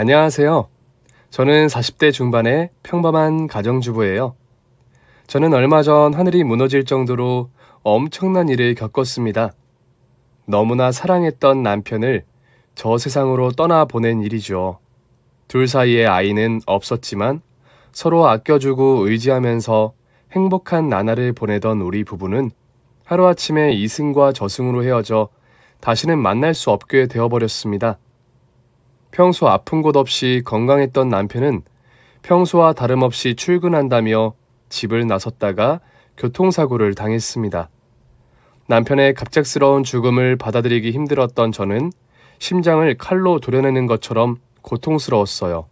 안녕하세요. 저는 40대 중반의 평범한 가정주부예요. 저는 얼마 전 하늘이 무너질 정도로 엄청난 일을 겪었습니다. 너무나 사랑했던 남편을 저 세상으로 떠나보낸 일이죠. 둘 사이에 아이는 없었지만 서로 아껴주고 의지하면서 행복한 나날을 보내던 우리 부부는 하루아침에 이승과 저승으로 헤어져 다시는 만날 수 없게 되어버렸습니다. 평소 아픈 곳 없이 건강했던 남편은 평소와 다름없이 출근한다며 집을 나섰다가 교통사고를 당했습니다. 남편의 갑작스러운 죽음을 받아들이기 힘들었던 저는 심장을 칼로 도려내는 것처럼 고통스러웠어요.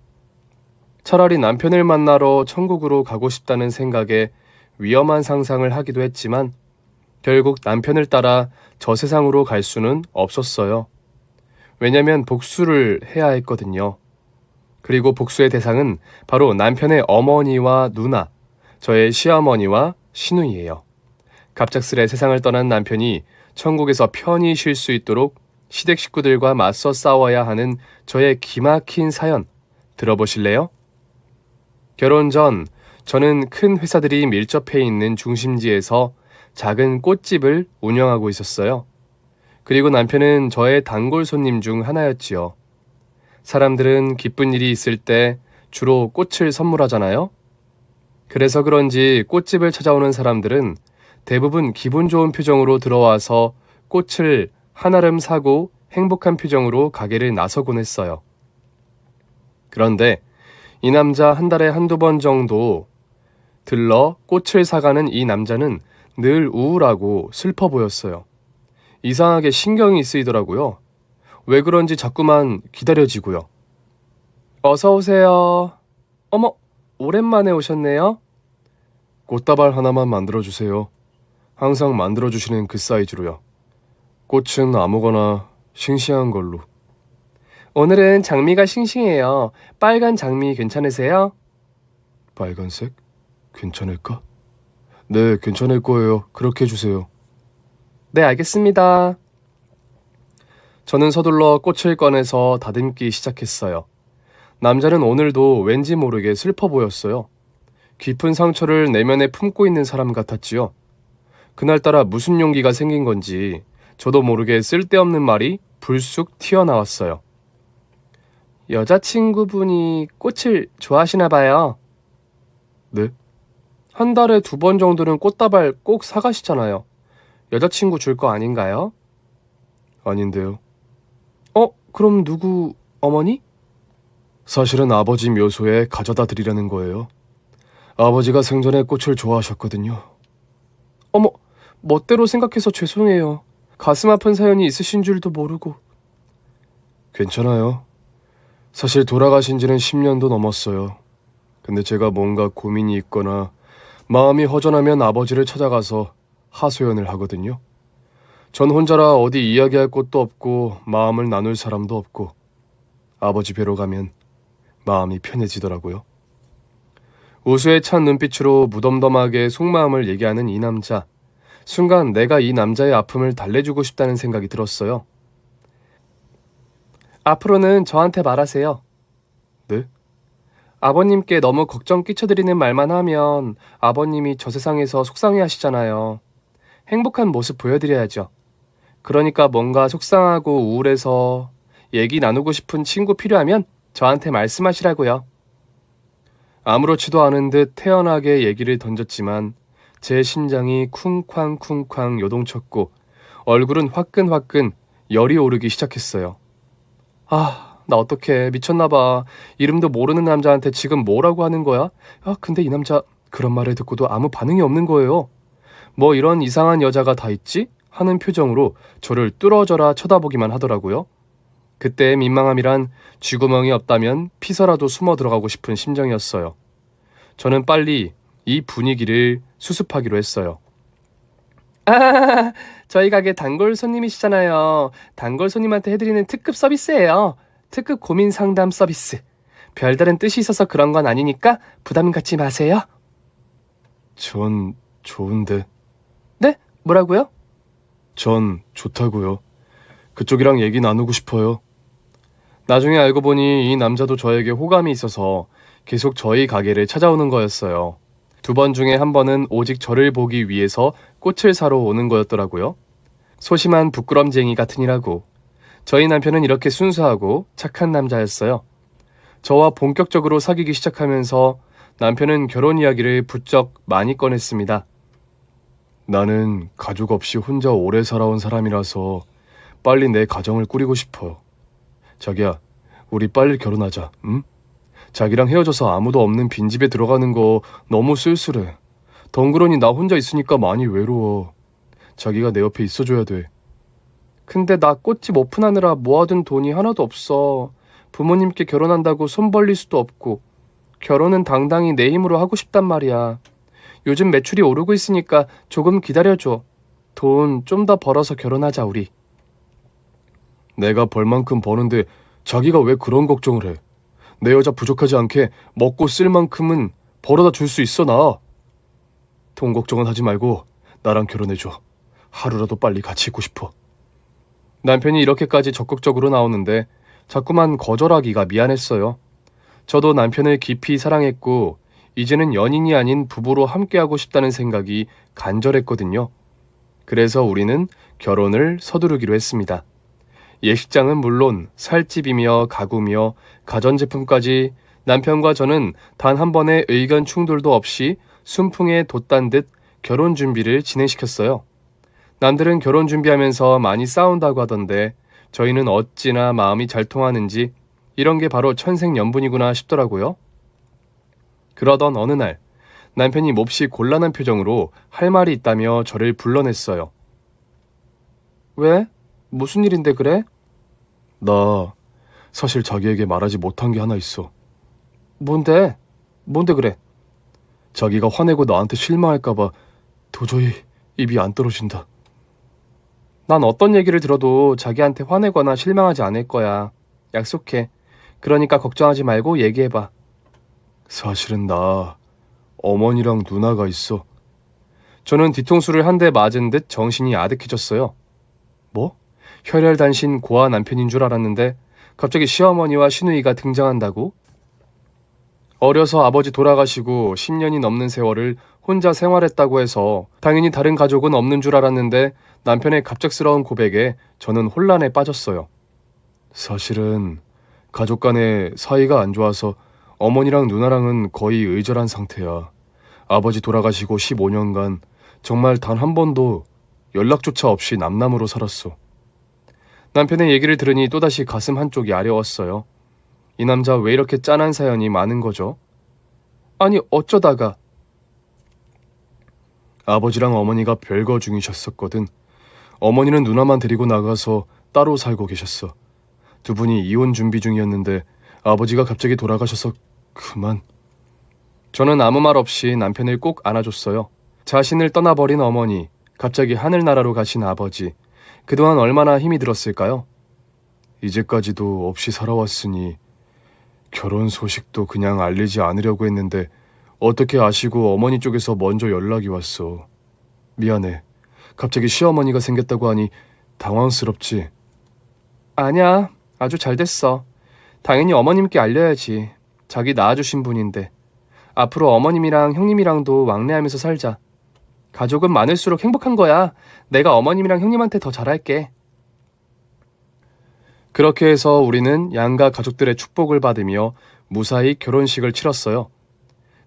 차라리 남편을 만나러 천국으로 가고 싶다는 생각에 위험한 상상을 하기도 했지만 결국 남편을 따라 저 세상으로 갈 수는 없었어요. 왜냐면 복수를 해야 했거든요. 그리고 복수의 대상은 바로 남편의 어머니와 누나, 저의 시어머니와 시누이예요. 갑작스레 세상을 떠난 남편이 천국에서 편히 쉴 수 있도록 시댁 식구들과 맞서 싸워야 하는 저의 기막힌 사연 들어보실래요? 결혼 전 저는 큰 회사들이 밀접해 있는 중심지에서 작은 꽃집을 운영하고 있었어요. 그리고 남편은 저의 단골 손님 중 하나였지요. 사람들은 기쁜 일이 있을 때 주로 꽃을 선물하잖아요. 그래서 그런지 꽃집을 찾아오는 사람들은 대부분 기분 좋은 표정으로 들어와서 꽃을 한아름 사고 행복한 표정으로 가게를 나서곤 했어요. 그런데 이 남자 한 달에 한두 번 정도 들러 꽃을 사가는 이 남자는 늘 우울하고 슬퍼 보였어요. 이상하게 신경이 쓰이더라고요. 왜 그런지 자꾸만 기다려지고요. 어서 오세요. 어머, 오랜만에 오셨네요. 꽃다발 하나만 만들어주세요. 항상 만들어주시는 그 사이즈로요. 꽃은 아무거나 싱싱한 걸로. 오늘은 장미가 싱싱해요. 빨간 장미 괜찮으세요? 빨간색? 괜찮을까? 네, 괜찮을 거예요. 그렇게 해주세요. 네, 알겠습니다. 저는 서둘러 꽃을 꺼내서 다듬기 시작했어요. 남자는 오늘도 왠지 모르게 슬퍼 보였어요. 깊은 상처를 내면에 품고 있는 사람 같았지요. 그날따라 무슨 용기가 생긴 건지 저도 모르게 쓸데없는 말이 불쑥 튀어나왔어요. 여자친구분이 꽃을 좋아하시나 봐요. 네? 한 달에 2번 정도는 꽃다발 꼭 사가시잖아요. 여자친구 줄 거 아닌가요? 아닌데요. 그럼 누구, 어머니? 사실은 아버지 묘소에 가져다 드리려는 거예요. 아버지가 생전에 꽃을 좋아하셨거든요. 어머, 멋대로 생각해서 죄송해요. 가슴 아픈 사연이 있으신 줄도 모르고. 괜찮아요. 사실 돌아가신 지는 10년도 넘었어요. 근데 제가 뭔가 고민이 있거나 마음이 허전하면 아버지를 찾아가서 하소연을 하거든요. 전 혼자라 어디 이야기할 곳도 없고 마음을 나눌 사람도 없고 아버지 뵈러 가면 마음이 편해지더라고요. 우수에 찬 눈빛으로 무덤덤하게 속마음을 얘기하는 이 남자. 순간 내가 이 남자의 아픔을 달래주고 싶다는 생각이 들었어요. 앞으로는 저한테 말하세요. 네? 아버님께 너무 걱정 끼쳐드리는 말만 하면 아버님이 저 세상에서 속상해 하시잖아요. 행복한 모습 보여드려야죠. 그러니까 뭔가 속상하고 우울해서 얘기 나누고 싶은 친구 필요하면 저한테 말씀하시라고요. 아무렇지도 않은 듯 태연하게 얘기를 던졌지만 제 심장이 쿵쾅쿵쾅 요동쳤고 얼굴은 화끈화끈 열이 오르기 시작했어요. 나 어떡해. 미쳤나봐. 이름도 모르는 남자한테 지금 뭐라고 하는 거야? 근데 이 남자 그런 말을 듣고도 아무 반응이 없는 거예요. 뭐 이런 이상한 여자가 다 있지? 하는 표정으로 저를 뚫어져라 쳐다보기만 하더라고요. 그때의 민망함이란 쥐구멍이 없다면 피서라도 숨어 들어가고 싶은 심정이었어요. 저는 빨리 이 분위기를 수습하기로 했어요. 저희 가게 단골 손님이시잖아요. 단골 손님한테 해드리는 특급 서비스예요. 특급 고민 상담 서비스. 별다른 뜻이 있어서 그런 건 아니니까 부담 갖지 마세요. 전 좋은데. 네? 뭐라고요? 전 좋다고요. 그쪽이랑 얘기 나누고 싶어요. 나중에 알고 보니 이 남자도 저에게 호감이 있어서 계속 저희 가게를 찾아오는 거였어요. 2번 중에 한 번은 오직 저를 보기 위해서 꽃을 사러 오는 거였더라고요. 소심한 부끄럼쟁이 같으니라고. 저희 남편은 이렇게 순수하고 착한 남자였어요. 저와 본격적으로 사귀기 시작하면서 남편은 결혼 이야기를 부쩍 많이 꺼냈습니다. 나는 가족 없이 혼자 오래 살아온 사람이라서 빨리 내 가정을 꾸리고 싶어. 자기야, 우리 빨리 결혼하자, 응? 자기랑 헤어져서 아무도 없는 빈집에 들어가는 거 너무 쓸쓸해. 덩그러니 나 혼자 있으니까 많이 외로워. 자기가 내 옆에 있어줘야 돼. 근데 나 꽃집 오픈하느라 모아둔 돈이 하나도 없어. 부모님께 결혼한다고 손 벌릴 수도 없고. 결혼은 당당히 내 힘으로 하고 싶단 말이야. 요즘 매출이 오르고 있으니까 조금 기다려줘. 돈 좀 더 벌어서 결혼하자, 우리. 내가 벌 만큼 버는데 자기가 왜 그런 걱정을 해? 내 여자 부족하지 않게 먹고 쓸 만큼은 벌어다 줄 수 있어, 나. 돈 걱정은 하지 말고 나랑 결혼해줘. 하루라도 빨리 같이 있고 싶어. 남편이 이렇게까지 적극적으로 나오는데 자꾸만 거절하기가 미안했어요. 저도 남편을 깊이 사랑했고 이제는 연인이 아닌 부부로 함께하고 싶다는 생각이 간절했거든요. 그래서 우리는 결혼을 서두르기로 했습니다. 예식장은 물론 살집이며 가구며 가전제품까지 남편과 저는 단 한 번의 의견 충돌도 없이 순풍에 돛단 듯 결혼 준비를 진행시켰어요. 남들은 결혼 준비하면서 많이 싸운다고 하던데 저희는 어찌나 마음이 잘 통하는지 이런 게 바로 천생연분이구나 싶더라고요. 그러던 어느 날 남편이 몹시 곤란한 표정으로 할 말이 있다며 저를 불러냈어요. 왜? 무슨 일인데 그래? 나 사실 자기에게 말하지 못한 게 하나 있어. 뭔데? 뭔데 그래? 자기가 화내고 나한테 실망할까봐 도저히 입이 안 떨어진다. 난 어떤 얘기를 들어도 자기한테 화내거나 실망하지 않을 거야. 약속해. 그러니까 걱정하지 말고 얘기해봐. 사실은 나 어머니랑 누나가 있어. 저는 뒤통수를 한 대 맞은 듯 정신이 아득해졌어요. 뭐? 혈혈단신 고아 남편인 줄 알았는데 갑자기 시어머니와 시누이가 등장한다고? 어려서 아버지 돌아가시고 10년이 넘는 세월을 혼자 생활했다고 해서 당연히 다른 가족은 없는 줄 알았는데 남편의 갑작스러운 고백에 저는 혼란에 빠졌어요. 사실은 가족 간의 사이가 안 좋아서 어머니랑 누나랑은 거의 의절한 상태야. 아버지 돌아가시고 15년간 정말 단 한 번도 연락조차 없이 남남으로 살았어. 남편의 얘기를 들으니 또다시 가슴 한쪽이 아려웠어요. 이 남자 왜 이렇게 짠한 사연이 많은 거죠? 아니 어쩌다가. 아버지랑 어머니가 별거 중이셨었거든. 어머니는 누나만 데리고 나가서 따로 살고 계셨어. 2분이 이혼 준비 중이었는데 아버지가 갑자기 돌아가셔서 그만. 저는 아무 말 없이 남편을 꼭 안아줬어요. 자신을 떠나버린 어머니, 갑자기 하늘나라로 가신 아버지. 그동안 얼마나 힘이 들었을까요? 이제까지도 없이 살아왔으니 결혼 소식도 그냥 알리지 않으려고 했는데 어떻게 아시고 어머니 쪽에서 먼저 연락이 왔어. 미안해. 갑자기 시어머니가 생겼다고 하니 당황스럽지. 아니야. 아주 잘 됐어. 당연히 어머님께 알려야지. 자기 낳아주신 분인데. 앞으로 어머님이랑 형님이랑도 왕래하면서 살자. 가족은 많을수록 행복한 거야. 내가 어머님이랑 형님한테 더 잘할게. 그렇게 해서 우리는 양가 가족들의 축복을 받으며 무사히 결혼식을 치렀어요.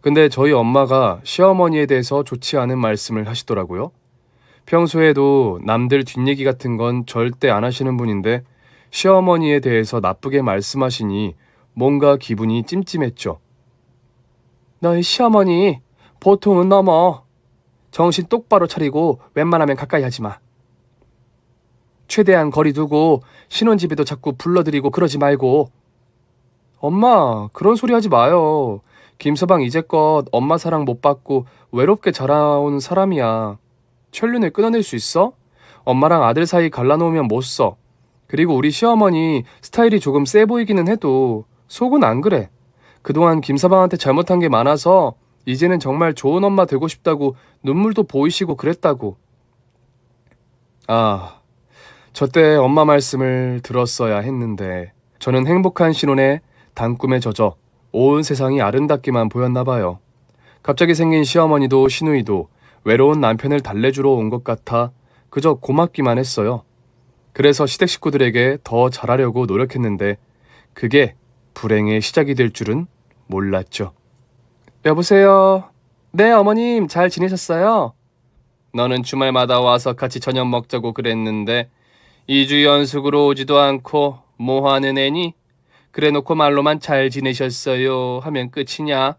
근데 저희 엄마가 시어머니에 대해서 좋지 않은 말씀을 하시더라고요. 평소에도 남들 뒷얘기 같은 건 절대 안 하시는 분인데 시어머니에 대해서 나쁘게 말씀하시니 뭔가 기분이 찜찜했죠. 너희 시어머니 보통은 넘어. 정신 똑바로 차리고 웬만하면 가까이 하지 마. 최대한 거리 두고 신혼집에도 자꾸 불러들이고 그러지 말고. 엄마, 그런 소리 하지 마요. 김서방 이제껏 엄마 사랑 못 받고 외롭게 자라온 사람이야. 천륜을 끊어낼 수 있어? 엄마랑 아들 사이 갈라놓으면 못 써. 그리고 우리 시어머니 스타일이 조금 세 보이기는 해도 속은 안 그래. 그동안 김서방한테 잘못한 게 많아서 이제는 정말 좋은 엄마 되고 싶다고 눈물도 보이시고 그랬다고. 아, 저때 엄마 말씀을 들었어야 했는데 저는 행복한 신혼에 단꿈에 젖어 온 세상이 아름답기만 보였나 봐요. 갑자기 생긴 시어머니도 시누이도 외로운 남편을 달래주러 온 것 같아 그저 고맙기만 했어요. 그래서 시댁 식구들에게 더 잘하려고 노력했는데 그게 불행의 시작이 될 줄은 몰랐죠. 여보세요. 네, 어머님 잘 지내셨어요? 너는 주말마다 와서 같이 저녁 먹자고 그랬는데 2주 연속으로 오지도 않고 뭐 하는 애니? 그래놓고 말로만 잘 지내셨어요 하면 끝이냐?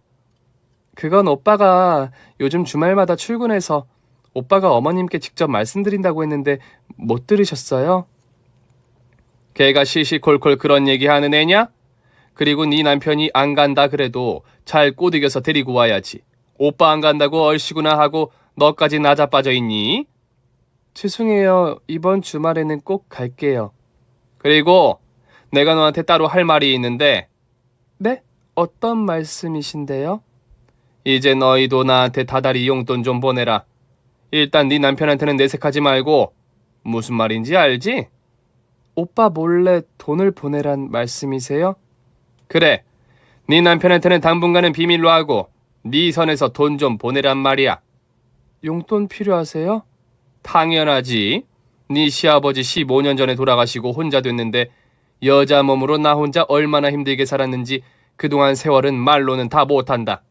그건 오빠가 요즘 주말마다 출근해서 오빠가 어머님께 직접 말씀드린다고 했는데 못 들으셨어요? 걔가 시시콜콜 그런 얘기 하는 애냐? 그리고 네 남편이 안 간다 그래도 잘 꼬드겨서 데리고 와야지. 오빠 안 간다고 얼씨구나 하고 너까지 나자빠져 있니? 죄송해요. 이번 주말에는 꼭 갈게요. 그리고 내가 너한테 따로 할 말이 있는데. 네? 어떤 말씀이신데요? 이제 너희도 나한테 다달이 용돈 좀 보내라. 일단 네 남편한테는 내색하지 말고. 무슨 말인지 알지? 오빠 몰래 돈을 보내란 말씀이세요? 그래. 네 남편한테는 당분간은 비밀로 하고 네 선에서 돈 좀 보내란 말이야. 용돈 필요하세요? 당연하지. 네 시아버지 15년 전에 돌아가시고 혼자 됐는데 여자 몸으로 나 혼자 얼마나 힘들게 살았는지 그동안 세월은 말로는 다 못한다.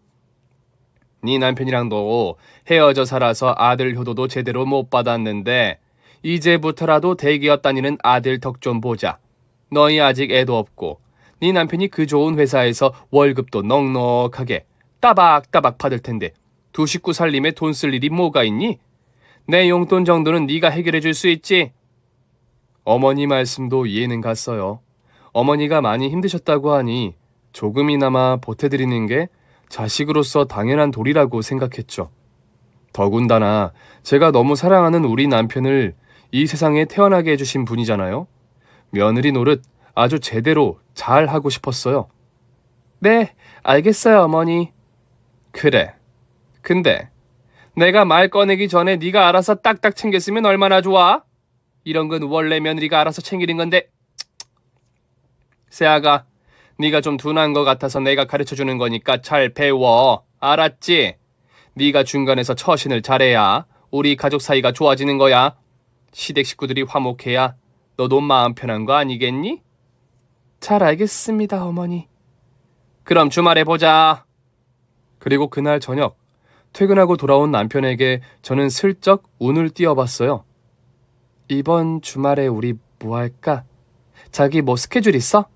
네 남편이랑도 헤어져 살아서 아들 효도도 제대로 못 받았는데 이제부터라도 대기업 다니는 아들 덕 좀 보자. 너희 아직 애도 없고 네 남편이 그 좋은 회사에서 월급도 넉넉하게 따박따박 받을 텐데 두 식구 살림에 돈 쓸 일이 뭐가 있니? 내 용돈 정도는 네가 해결해 줄 수 있지? 어머니 말씀도 이해는 갔어요. 어머니가 많이 힘드셨다고 하니 조금이나마 보태드리는 게 자식으로서 당연한 도리라고 생각했죠. 더군다나 제가 너무 사랑하는 우리 남편을 이 세상에 태어나게 해주신 분이잖아요. 며느리 노릇 아주 제대로 잘 하고 싶었어요. 네, 알겠어요, 어머니. 그래. 근데 내가 말 꺼내기 전에 네가 알아서 딱딱 챙겼으면 얼마나 좋아? 이런 건 원래 며느리가 알아서 챙기는 건데. 세아가, 네가 좀 둔한 것 같아서 내가 가르쳐주는 거니까 잘 배워. 알았지? 네가 중간에서 처신을 잘해야 우리 가족 사이가 좋아지는 거야. 시댁 식구들이 화목해야 너도 마음 편한 거 아니겠니? 잘 알겠습니다, 어머니. 그럼 주말에 보자. 그리고 그날 저녁 퇴근하고 돌아온 남편에게 저는 슬쩍 운을 띄워봤어요. 이번 주말에 우리 뭐 할까? 자기 뭐 스케줄 있어?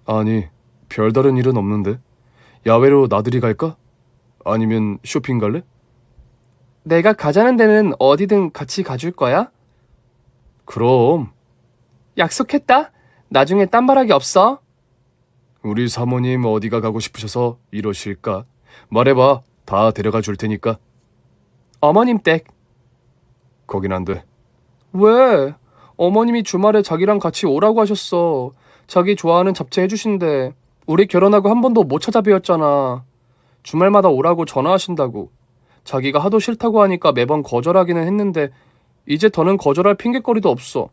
아니, 별다른 일은 없는데. 야외로 나들이 갈까? 아니면 쇼핑 갈래? 내가 가자는 데는 어디든 같이 가줄 거야? 그럼. 약속했다. 나중에 딴말하기 없어. 우리 사모님 어디가 가고 싶으셔서 이러실까? 말해봐. 다 데려가 줄 테니까. 어머님 댁. 거긴 안 돼. 왜? 어머님이 주말에 자기랑 같이 오라고 하셨어. 자기 좋아하는 잡채 해주신대. 우리 결혼하고 한 번도 못 찾아뵈었잖아. 주말마다 오라고 전화하신다고. 자기가 하도 싫다고 하니까 매번 거절하기는 했는데 이제 더는 거절할 핑곗거리도 없어.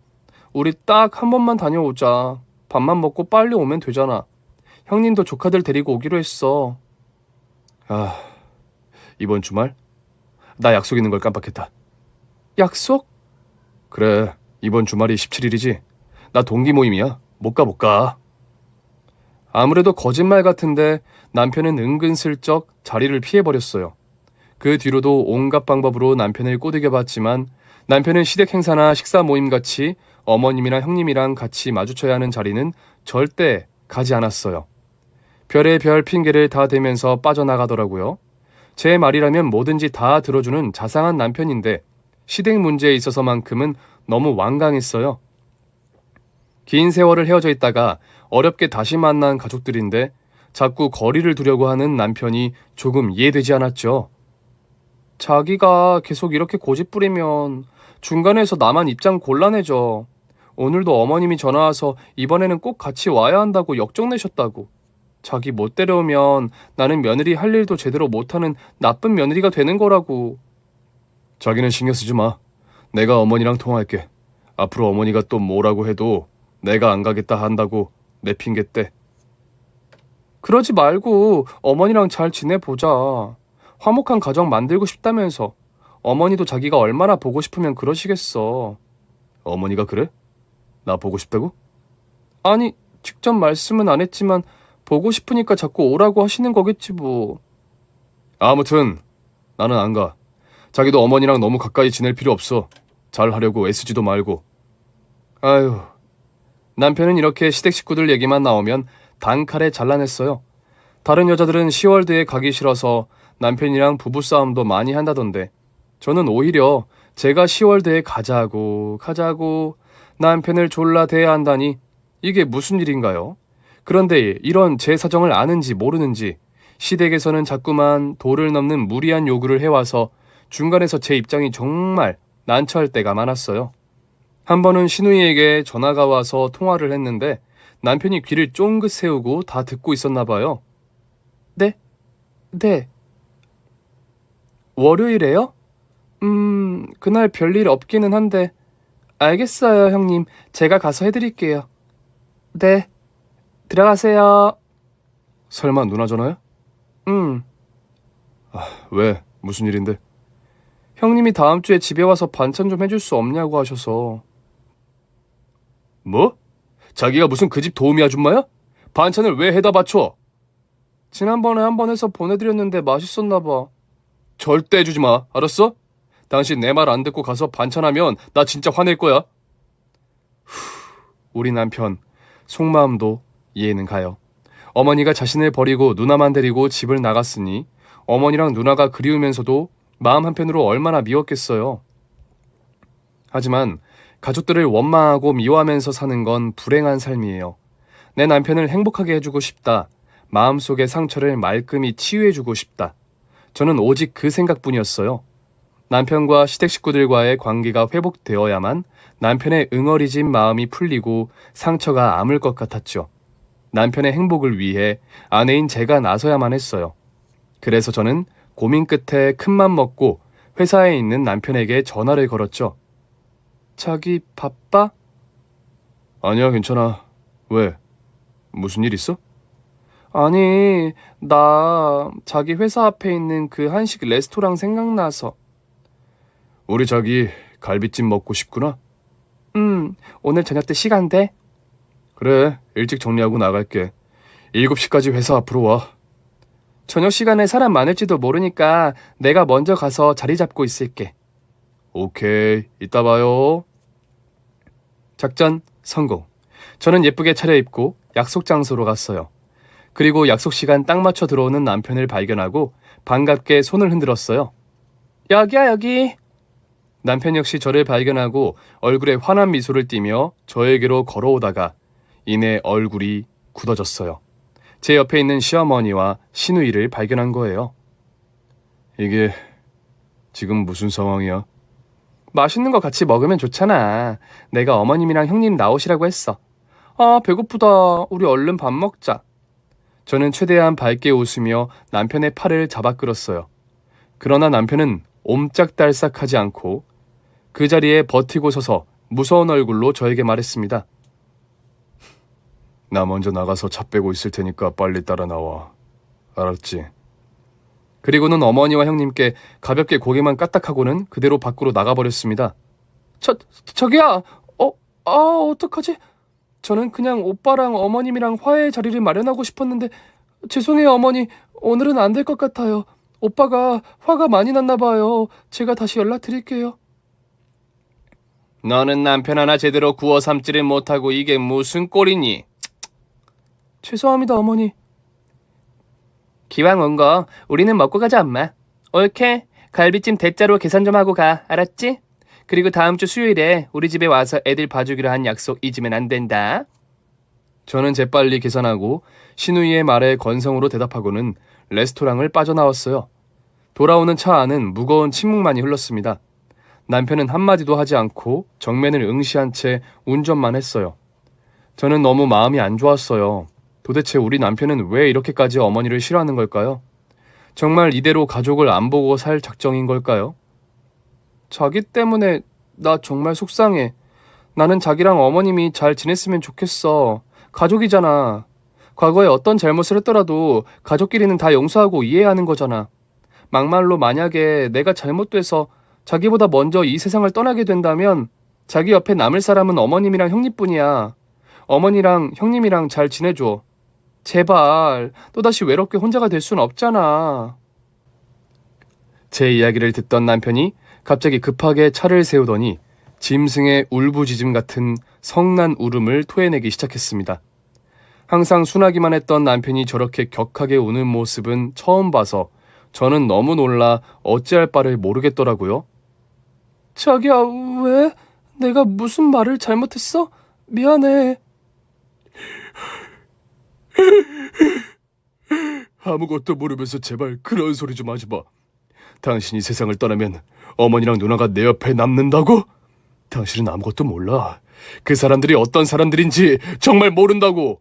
우리 딱 한 번만 다녀오자. 밥만 먹고 빨리 오면 되잖아. 형님도 조카들 데리고 오기로 했어. 아, 이번 주말? 나 약속 있는 걸 깜빡했다. 약속? 그래, 이번 주말이 17일이지. 나 동기 모임이야. 못 가. 아무래도 거짓말 같은데 남편은 은근슬쩍 자리를 피해버렸어요. 그 뒤로도 온갖 방법으로 남편을 꼬드겨봤지만 남편은 시댁 행사나 식사 모임같이 어머님이나 형님이랑 같이 마주쳐야 하는 자리는 절대 가지 않았어요. 별의 별 핑계를 다 대면서 빠져나가더라고요. 제 말이라면 뭐든지 다 들어주는 자상한 남편인데 시댁 문제에 있어서만큼은 너무 완강했어요. 긴 세월을 헤어져 있다가 어렵게 다시 만난 가족들인데 자꾸 거리를 두려고 하는 남편이 조금 이해되지 않았죠. 자기가 계속 이렇게 고집 부리면 중간에서 나만 입장 곤란해져. 오늘도 어머님이 전화와서 이번에는 꼭 같이 와야 한다고 역정내셨다고. 자기 못 데려오면 나는 며느리 할 일도 제대로 못하는 나쁜 며느리가 되는 거라고. 자기는 신경 쓰지 마. 내가 어머니랑 통화할게. 앞으로 어머니가 또 뭐라고 해도 내가 안 가겠다 한다고 내 핑계대. 그러지 말고 어머니랑 잘 지내보자. 화목한 가정 만들고 싶다면서. 어머니도 자기가 얼마나 보고 싶으면 그러시겠어. 어머니가 그래? 나 보고 싶다고? 아니, 직접 말씀은 안 했지만 보고 싶으니까 자꾸 오라고 하시는 거겠지 뭐. 아무튼 나는 안 가. 자기도 어머니랑 너무 가까이 지낼 필요 없어. 잘 하려고 애쓰지도 말고. 아유, 남편은 이렇게 시댁 식구들 얘기만 나오면 단칼에 잘라냈어요. 다른 여자들은 시월드에 가기 싫어서 남편이랑 부부싸움도 많이 한다던데 저는 오히려 제가 시월드에 가자고 남편을 졸라 대해한다니 이게 무슨 일인가요? 그런데 이런 제 사정을 아는지 모르는지 시댁에서는 자꾸만 도를 넘는 무리한 요구를 해와서 중간에서 제 입장이 정말 난처할 때가 많았어요. 한 번은 신우이에게 전화가 와서 통화를 했는데 남편이 귀를 쫑긋 세우고 다 듣고 있었나 봐요. 네? 네. 월요일에요? 그날 별일 없기는 한데. 알겠어요, 형님. 제가 가서 해드릴게요. 네. 들어가세요. 설마 누나 전화야? 왜? 무슨 일인데? 형님이 다음 주에 집에 와서 반찬 좀 해줄 수 없냐고 하셔서. 뭐? 자기가 무슨 그 집 도우미 아줌마야? 반찬을 왜 해다 바쳐? 지난번에 한 번 해서 보내드렸는데 맛있었나 봐. 절대 해주지 마. 알았어? 당신 내 말 안 듣고 가서 반찬하면 나 진짜 화낼 거야. 우리 남편 속마음도 이해는 가요. 어머니가 자신을 버리고 누나만 데리고 집을 나갔으니 어머니랑 누나가 그리우면서도 마음 한편으로 얼마나 미웠겠어요. 하지만 가족들을 원망하고 미워하면서 사는 건 불행한 삶이에요. 내 남편을 행복하게 해주고 싶다. 마음속의 상처를 말끔히 치유해주고 싶다. 저는 오직 그 생각뿐이었어요. 남편과 시댁 식구들과의 관계가 회복되어야만 남편의 응어리진 마음이 풀리고 상처가 아물 것 같았죠. 남편의 행복을 위해 아내인 제가 나서야만 했어요. 그래서 저는 고민 끝에 큰맘 먹고 회사에 있는 남편에게 전화를 걸었죠. 자기 바빠? 아니야, 괜찮아. 왜? 무슨 일 있어? 아니, 나 자기 회사 앞에 있는 그 한식 레스토랑 생각나서. 우리 자기 갈비찜 먹고 싶구나? 오늘 저녁 때 시간 돼? 그래, 일찍 정리하고 나갈게. 7시까지 회사 앞으로 와. 저녁 시간에 사람 많을지도 모르니까 내가 먼저 가서 자리 잡고 있을게. 오케이, 이따 봐요. 작전 성공. 저는 예쁘게 차려입고 약속 장소로 갔어요. 그리고 약속 시간 딱 맞춰 들어오는 남편을 발견하고 반갑게 손을 흔들었어요. 여기야, 여기. 남편 역시 저를 발견하고 얼굴에 환한 미소를 띠며 저에게로 걸어오다가 이내 얼굴이 굳어졌어요. 제 옆에 있는 시어머니와 시누이를 발견한 거예요. 이게 지금 무슨 상황이야? 맛있는 거 같이 먹으면 좋잖아. 내가 어머님이랑 형님 나오시라고 했어. 아, 배고프다. 우리 얼른 밥 먹자. 저는 최대한 밝게 웃으며 남편의 팔을 잡아 끌었어요. 그러나 남편은 옴짝달싹하지 않고 그 자리에 버티고 서서 무서운 얼굴로 저에게 말했습니다. 나 먼저 나가서 차 빼고 있을 테니까 빨리 따라 나와. 알았지? 그리고는 어머니와 형님께 가볍게 고개만 까딱하고는 그대로 밖으로 나가버렸습니다. 저기야! 어떡하지? 저는 그냥 오빠랑 어머님이랑 화해의 자리를 마련하고 싶었는데 죄송해요, 어머니. 오늘은 안 될 것 같아요. 오빠가 화가 많이 났나 봐요. 제가 다시 연락드릴게요. 너는 남편 하나 제대로 구워 삶지를 못하고 이게 무슨 꼴이니? 죄송합니다, 어머니. 기왕 온 거 우리는 먹고 가자, 엄마. 옳게. 갈비찜 대짜로 계산 좀 하고 가. 알았지? 그리고 다음 주 수요일에 우리 집에 와서 애들 봐주기로 한 약속 잊으면 안 된다. 저는 재빨리 계산하고 신우이의 말에 건성으로 대답하고는 레스토랑을 빠져나왔어요. 돌아오는 차 안은 무거운 침묵만이 흘렀습니다. 남편은 한마디도 하지 않고 정면을 응시한 채 운전만 했어요. 저는 너무 마음이 안 좋았어요. 도대체 우리 남편은 왜 이렇게까지 어머니를 싫어하는 걸까요? 정말 이대로 가족을 안 보고 살 작정인 걸까요? 자기 때문에 나 정말 속상해. 나는 자기랑 어머님이 잘 지냈으면 좋겠어. 가족이잖아. 과거에 어떤 잘못을 했더라도 가족끼리는 다 용서하고 이해하는 거잖아. 막말로 만약에 내가 잘못돼서 자기보다 먼저 이 세상을 떠나게 된다면 자기 옆에 남을 사람은 어머님이랑 형님뿐이야. 어머니랑 형님이랑 잘 지내줘. 제발 또다시 외롭게 혼자가 될 순 없잖아. 제 이야기를 듣던 남편이 갑자기 급하게 차를 세우더니 짐승의 울부짖음 같은 성난 울음을 토해내기 시작했습니다. 항상 순하기만 했던 남편이 저렇게 격하게 우는 모습은 처음 봐서 저는 너무 놀라 어찌할 바를 모르겠더라고요. 자기야, 왜? 내가 무슨 말을 잘못했어? 미안해. 아무것도 모르면서 제발 그런 소리 좀 하지 마. 당신이 세상을 떠나면 어머니랑 누나가 내 옆에 남는다고? 당신은 아무것도 몰라. 그 사람들이 어떤 사람들인지 정말 모른다고.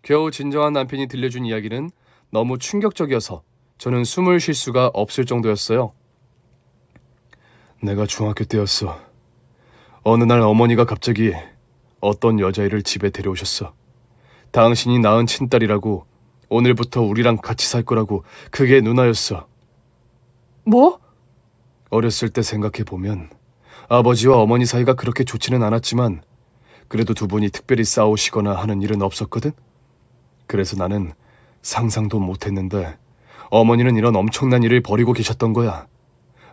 겨우 진정한 남편이 들려준 이야기는 너무 충격적이어서 저는 숨을 쉴 수가 없을 정도였어요. 내가 중학교 때였어. 어느 날 어머니가 갑자기 어떤 여자애를 집에 데려오셨어. 당신이 낳은 친딸이라고, 오늘부터 우리랑 같이 살 거라고. 그게 누나였어. 뭐? 어렸을 때 생각해보면 아버지와 어머니 사이가 그렇게 좋지는 않았지만 그래도 두 분이 특별히 싸우시거나 하는 일은 없었거든? 그래서 나는 상상도 못했는데 어머니는 이런 엄청난 일을 벌이고 계셨던 거야.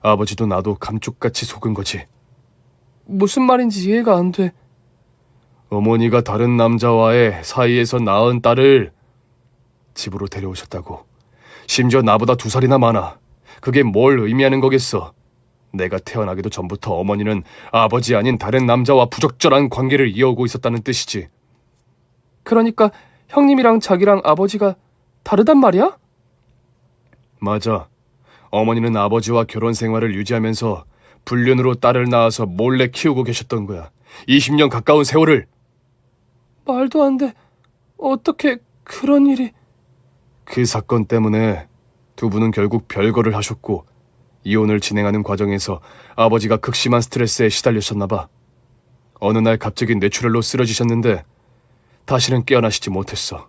아버지도 나도 감쪽같이 속은 거지. 무슨 말인지 이해가 안 돼. 어머니가 다른 남자와의 사이에서 낳은 딸을 집으로 데려오셨다고. 심지어 나보다 2살이나 많아. 그게 뭘 의미하는 거겠어. 내가 태어나기도 전부터 어머니는 아버지 아닌 다른 남자와 부적절한 관계를 이어오고 있었다는 뜻이지. 그러니까 형님이랑 자기랑 아버지가 다르단 말이야? 맞아. 어머니는 아버지와 결혼 생활을 유지하면서 불륜으로 딸을 낳아서 몰래 키우고 계셨던 거야. 20년 가까운 세월을. 말도 안 돼. 어떻게 그런 일이... 그 사건 때문에 두 분은 결국 별거를 하셨고 이혼을 진행하는 과정에서 아버지가 극심한 스트레스에 시달리셨나 봐. 어느 날 갑자기 뇌출혈로 쓰러지셨는데 다시는 깨어나시지 못했어.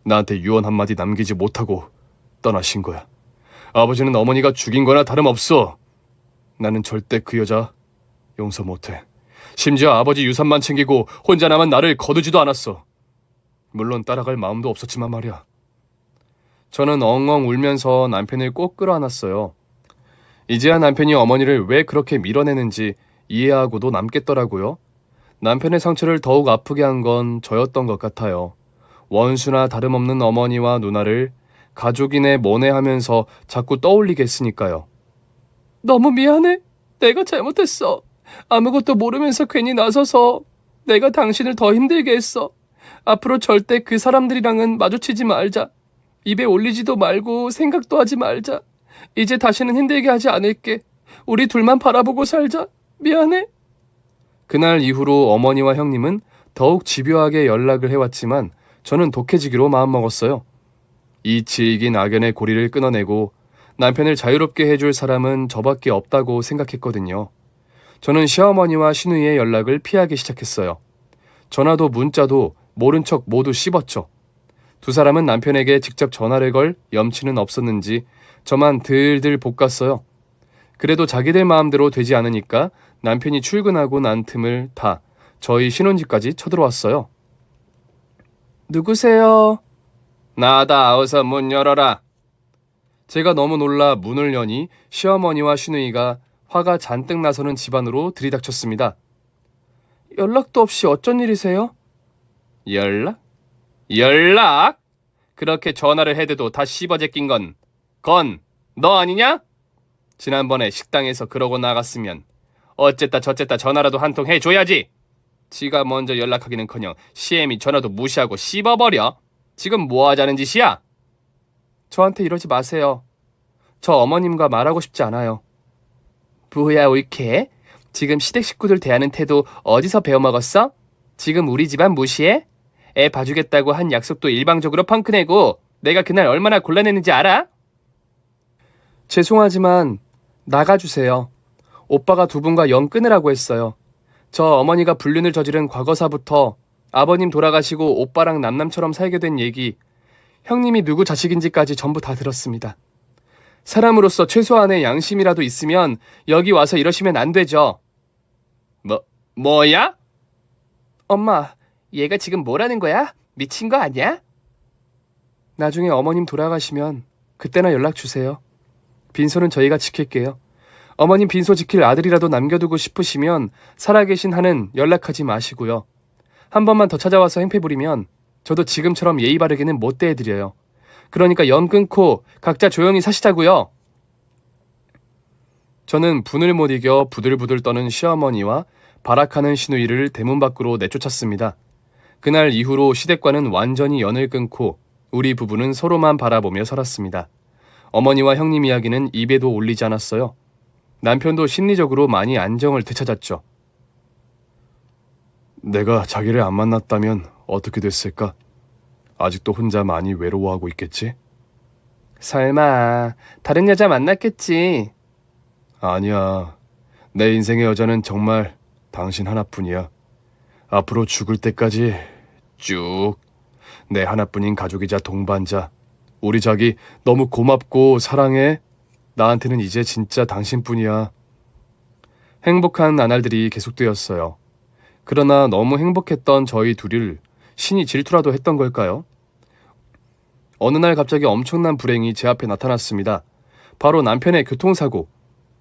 나한테 유언 한마디 남기지 못하고 떠나신 거야. 아버지는 어머니가 죽인 거나 다름없어. 나는 절대 그 여자 용서 못해. 심지어 아버지 유산만 챙기고 혼자 남은 나를 거두지도 않았어. 물론 따라갈 마음도 없었지만 말이야. 저는 엉엉 울면서 남편을 꼭 끌어안았어요. 이제야 남편이 어머니를 왜 그렇게 밀어내는지 이해하고도 남겠더라고요. 남편의 상처를 더욱 아프게 한 건 저였던 것 같아요. 원수나 다름없는 어머니와 누나를 가족이네 뭐네 하면서 자꾸 떠올리게 했으니까요. 너무 미안해. 내가 잘못했어. 아무것도 모르면서 괜히 나서서 내가 당신을 더 힘들게 했어. 앞으로 절대 그 사람들이랑은 마주치지 말자. 입에 올리지도 말고 생각도 하지 말자. 이제 다시는 힘들게 하지 않을게. 우리 둘만 바라보고 살자. 미안해. 그날 이후로 어머니와 형님은 더욱 집요하게 연락을 해왔지만 저는 독해지기로 마음먹었어요. 이 질긴 악연의 고리를 끊어내고 남편을 자유롭게 해줄 사람은 저밖에 없다고 생각했거든요. 저는 시어머니와 시누이의 연락을 피하기 시작했어요. 전화도 문자도 모른 척 모두 씹었죠. 두 사람은 남편에게 직접 전화를 걸 염치는 없었는지 저만 들들 볶았어요. 그래도 자기들 마음대로 되지 않으니까 남편이 출근하고 난 틈을 타 저희 신혼집까지 쳐들어왔어요. 누구세요? 나다. 어서 문 열어라. 제가 너무 놀라 문을 여니 시어머니와 시누이가 화가 잔뜩 나서는 집안으로 들이닥쳤습니다. 연락도 없이 어쩐 일이세요? 연락? 연락? 그렇게 전화를 해대도 다 씹어제낀 건 너 아니냐? 지난번에 식당에서 그러고 나갔으면 어쨌다 저쨌다 전화라도 한 통 해줘야지. 지가 먼저 연락하기는커녕 시엠이 전화도 무시하고 씹어버려. 지금 뭐 하자는 짓이야? 저한테 이러지 마세요. 저 어머님과 말하고 싶지 않아요. 뭐야 올케? 지금 시댁 식구들 대하는 태도 어디서 배워먹었어? 지금 우리 집안 무시해? 애 봐주겠다고 한 약속도 일방적으로 펑크내고 내가 그날 얼마나 곤란했는지 알아? 죄송하지만 나가주세요. 오빠가 두 분과 연 끊으라고 했어요. 저 어머니가 불륜을 저지른 과거사부터 아버님 돌아가시고 오빠랑 남남처럼 살게 된 얘기, 형님이 누구 자식인지까지 전부 다 들었습니다. 사람으로서 최소한의 양심이라도 있으면 여기 와서 이러시면 안 되죠. 뭐야? 엄마, 얘가 지금 뭐라는 거야? 미친 거 아니야? 나중에 어머님 돌아가시면 그때나 연락 주세요. 빈소는 저희가 지킬게요. 어머님 빈소 지킬 아들이라도 남겨두고 싶으시면 살아계신 한은 연락하지 마시고요. 한 번만 더 찾아와서 행패 부리면 저도 지금처럼 예의 바르게는 못 대해드려요. 그러니까 연 끊고 각자 조용히 사시자고요. 저는 분을 못 이겨 부들부들 떠는 시어머니와 발악하는 시누이를 대문 밖으로 내쫓았습니다. 그날 이후로 시댁과는 완전히 연을 끊고 우리 부부는 서로만 바라보며 살았습니다. 어머니와 형님 이야기는 입에도 올리지 않았어요. 남편도 심리적으로 많이 안정을 되찾았죠. 내가 자기를 안 만났다면 어떻게 됐을까? 아직도 혼자 많이 외로워하고 있겠지? 설마 다른 여자 만났겠지? 아니야. 내 인생의 여자는 정말 당신 하나뿐이야. 앞으로 죽을 때까지 쭉 내 하나뿐인 가족이자 동반자. 우리 자기 너무 고맙고 사랑해. 나한테는 이제 진짜 당신뿐이야. 행복한 나날들이 계속되었어요. 그러나 너무 행복했던 저희 둘을 신이 질투라도 했던 걸까요? 어느 날 갑자기 엄청난 불행이 제 앞에 나타났습니다. 바로 남편의 교통사고.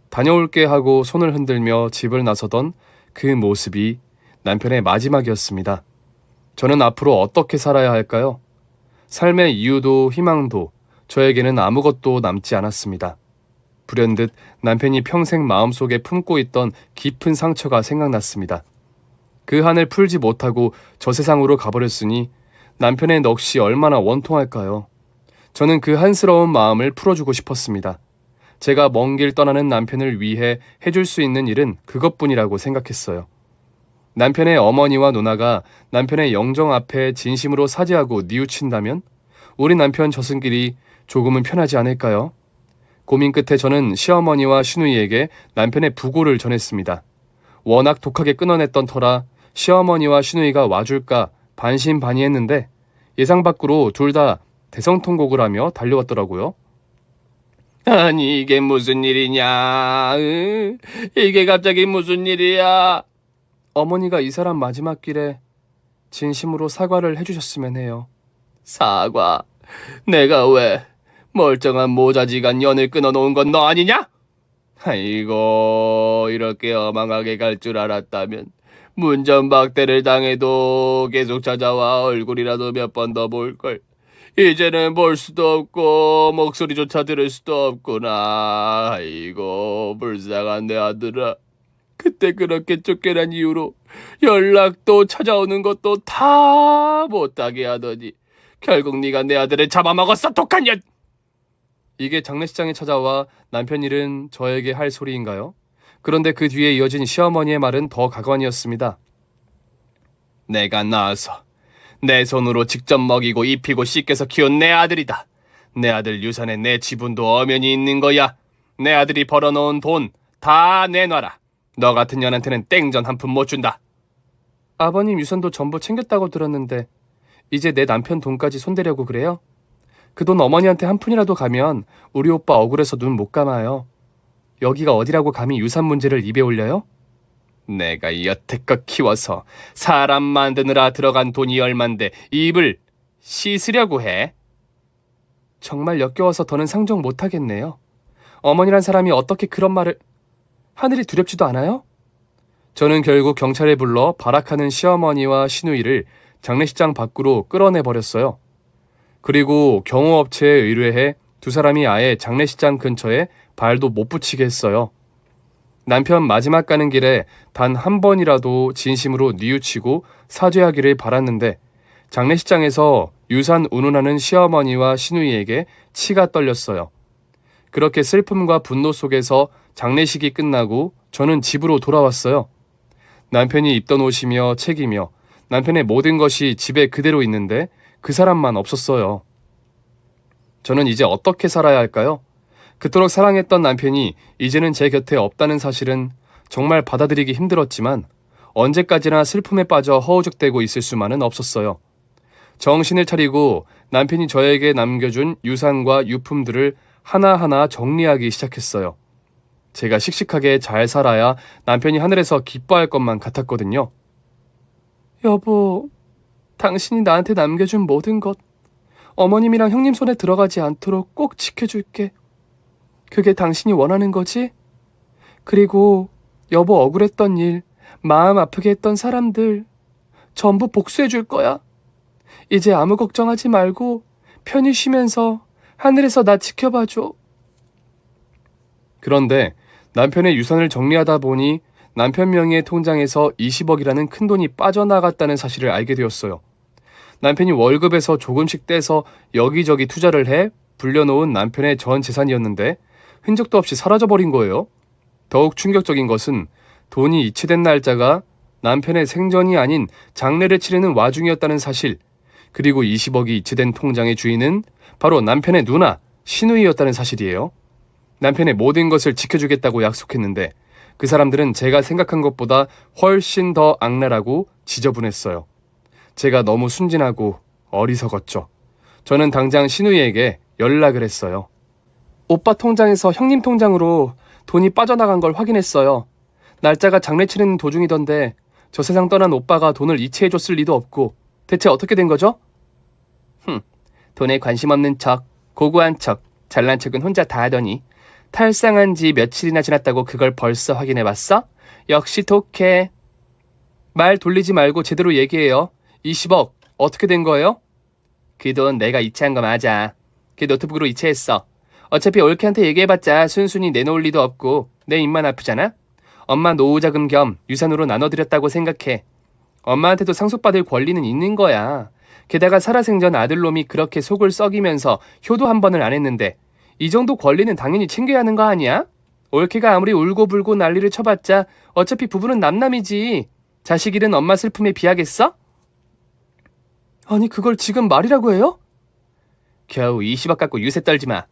다녀올게 하고 손을 흔들며 집을 나서던 그 모습이 남편의 마지막이었습니다. 저는 앞으로 어떻게 살아야 할까요? 삶의 이유도 희망도 저에게는 아무것도 남지 않았습니다. 불현듯 남편이 평생 마음속에 품고 있던 깊은 상처가 생각났습니다. 그 한을 풀지 못하고 저 세상으로 가버렸으니 남편의 넋이 얼마나 원통할까요? 저는 그 한스러운 마음을 풀어주고 싶었습니다. 제가 먼 길 떠나는 남편을 위해 해줄 수 있는 일은 그것뿐이라고 생각했어요. 남편의 어머니와 누나가 남편의 영정 앞에 진심으로 사죄하고 뉘우친다면 우리 남편 저승길이 조금은 편하지 않을까요? 고민 끝에 저는 시어머니와 시누이에게 남편의 부고를 전했습니다. 워낙 독하게 끊어냈던 터라 시어머니와 시누이가 와줄까 반신반의했는데 예상 밖으로 둘 다 대성통곡을 하며 달려왔더라고요. 아니 이게 무슨 일이냐? 이게 갑자기 무슨 일이야? 어머니가 이 사람 마지막 길에 진심으로 사과를 해주셨으면 해요. 사과? 내가 왜 멀쩡한 모자지간 연을 끊어놓은 건 너 아니냐? 아이고 이렇게 어망하게 갈 줄 알았다면 문전박대를 당해도 계속 찾아와 얼굴이라도 몇 번 더 볼걸. 이제는 볼 수도 없고 목소리조차 들을 수도 없구나. 아이고 불쌍한 내 아들아. 그때 그렇게 쫓겨난 이유로 연락도 찾아오는 것도 다 못하게 하더니 결국 네가 내 아들을 잡아먹었어 독한 년. 이게 장례식장에 찾아와 남편 일은 저에게 할 소리인가요? 그런데 그 뒤에 이어진 시어머니의 말은 더 가관이었습니다. 내가 낳아서 내 손으로 직접 먹이고 입히고 씻겨서 키운 내 아들이다. 내 아들 유산에 내 지분도 엄연히 있는 거야. 내 아들이 벌어놓은 돈 다 내놔라. 너 같은 년한테는 땡전 한 푼 못 준다. 아버님 유산도 전부 챙겼다고 들었는데 이제 내 남편 돈까지 손대려고 그래요? 그 돈 어머니한테 한 푼이라도 가면 우리 오빠 억울해서 눈 못 감아요. 여기가 어디라고 감히 유산 문제를 입에 올려요? 내가 여태껏 키워서 사람 만드느라 들어간 돈이 얼만데 입을 씻으려고 해? 정말 역겨워서 더는 상종 못하겠네요. 어머니란 사람이 어떻게 그런 말을... 하늘이 두렵지도 않아요? 저는 결국 경찰에 불러 발악하는 시어머니와 시누이를 장례식장 밖으로 끌어내버렸어요. 그리고 경호업체에 의뢰해 두 사람이 아예 장례식장 근처에 발도 못 붙이게 했어요. 남편 마지막 가는 길에 단 한 번이라도 진심으로 뉘우치고 사죄하기를 바랐는데 장례식장에서 유산 운운하는 시어머니와 시누이에게 치가 떨렸어요. 그렇게 슬픔과 분노 속에서 장례식이 끝나고 저는 집으로 돌아왔어요. 남편이 입던 옷이며 책이며 남편의 모든 것이 집에 그대로 있는데 그 사람만 없었어요. 저는 이제 어떻게 살아야 할까요? 그토록 사랑했던 남편이 이제는 제 곁에 없다는 사실은 정말 받아들이기 힘들었지만 언제까지나 슬픔에 빠져 허우적대고 있을 수만은 없었어요. 정신을 차리고 남편이 저에게 남겨준 유산과 유품들을 하나하나 정리하기 시작했어요. 제가 씩씩하게 잘 살아야 남편이 하늘에서 기뻐할 것만 같았거든요. 여보, 당신이 나한테 남겨준 모든 것, 어머님이랑 형님 손에 들어가지 않도록 꼭 지켜줄게. 그게 당신이 원하는 거지? 그리고 여보 억울했던 일, 마음 아프게 했던 사람들 전부 복수해 줄 거야. 이제 아무 걱정하지 말고 편히 쉬면서 하늘에서 나 지켜봐줘. 그런데 남편의 유산을 정리하다 보니 남편 명의의 통장에서 20억이라는 큰 돈이 빠져나갔다는 사실을 알게 되었어요. 남편이 월급에서 조금씩 떼서 여기저기 투자를 해 불려놓은 남편의 전 재산이었는데 흔적도 없이 사라져버린 거예요. 더욱 충격적인 것은 돈이 이체된 날짜가 남편의 생전이 아닌 장례를 치르는 와중이었다는 사실, 그리고 20억이 이체된 통장의 주인은 바로 남편의 누나 신우이였다는 사실이에요. 남편의 모든 것을 지켜주겠다고 약속했는데 그 사람들은 제가 생각한 것보다 훨씬 더 악랄하고 지저분했어요. 제가 너무 순진하고 어리석었죠. 저는 당장 신우이에게 연락을 했어요. 오빠 통장에서 형님 통장으로 돈이 빠져나간 걸 확인했어요. 날짜가 장례 치르는 도중이던데 저 세상 떠난 오빠가 돈을 이체해줬을 리도 없고 대체 어떻게 된 거죠? 돈에 관심 없는 척, 고고한 척, 잘난 척은 혼자 다 하더니 탈상한 지 며칠이나 지났다고 그걸 벌써 확인해봤어? 역시 독해. 말 돌리지 말고 제대로 얘기해요. 20억 어떻게 된 거예요? 그 돈 내가 이체한 거 맞아. 그 노트북으로 이체했어. 어차피 올케한테 얘기해봤자 순순히 내놓을 리도 없고 내 입만 아프잖아? 엄마 노후자금 겸 유산으로 나눠드렸다고 생각해. 엄마한테도 상속받을 권리는 있는 거야. 게다가 살아생전 아들놈이 그렇게 속을 썩이면서 효도 한 번을 안 했는데 이 정도 권리는 당연히 챙겨야 하는 거 아니야? 올케가 아무리 울고불고 난리를 쳐봤자 어차피 부부는 남남이지. 자식 잃은 엄마 슬픔에 비하겠어? 아니 그걸 지금 말이라고 해요? 겨우 20억 갖고 유세 떨지 마.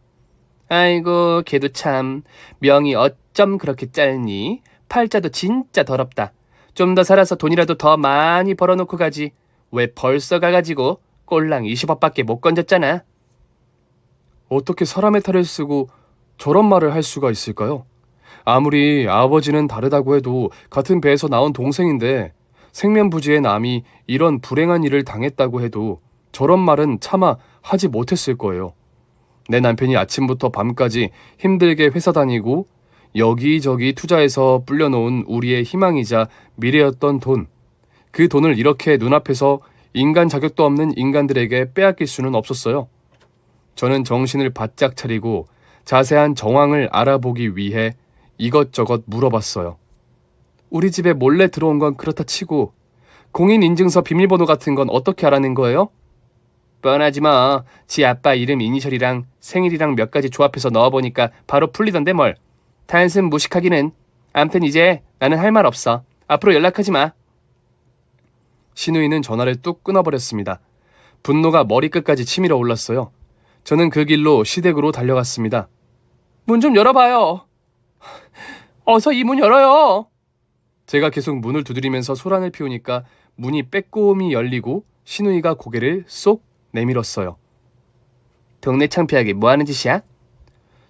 아이고 걔도 참 명이 어쩜 그렇게 짧니? 팔자도 진짜 더럽다. 좀 더 살아서 돈이라도 더 많이 벌어놓고 가지. 왜 벌써 가가지고 꼴랑 20억밖에 못 건졌잖아. 어떻게 사람의 탈을 쓰고 저런 말을 할 수가 있을까요? 아무리 아버지는 다르다고 해도 같은 배에서 나온 동생인데 생면부지의 남이 이런 불행한 일을 당했다고 해도 저런 말은 차마 하지 못했을 거예요. 내 남편이 아침부터 밤까지 힘들게 회사 다니고 여기저기 투자해서 불려놓은 우리의 희망이자 미래였던 돈, 그 돈을 이렇게 눈앞에서 인간 자격도 없는 인간들에게 빼앗길 수는 없었어요. 저는 정신을 바짝 차리고 자세한 정황을 알아보기 위해 이것저것 물어봤어요. 우리 집에 몰래 들어온 건 그렇다 치고 공인인증서 비밀번호 같은 건 어떻게 알아낸 거예요? 뻔하지 뭐. 지 아빠 이름 이니셜이랑 생일이랑 몇 가지 조합해서 넣어보니까 바로 풀리던데 뭘. 단순 무식하기는. 암튼 이제 나는 할 말 없어. 앞으로 연락하지 마. 신우이는 전화를 뚝 끊어버렸습니다. 분노가 머리끝까지 치밀어 올랐어요. 저는 그 길로 시댁으로 달려갔습니다. 문 좀 열어봐요. 어서 이 문 열어요. 제가 계속 문을 두드리면서 소란을 피우니까 문이 빼꼼히 열리고 신우이가 고개를 쏙 내밀었어요. 동네 창피하게 뭐하는 짓이야?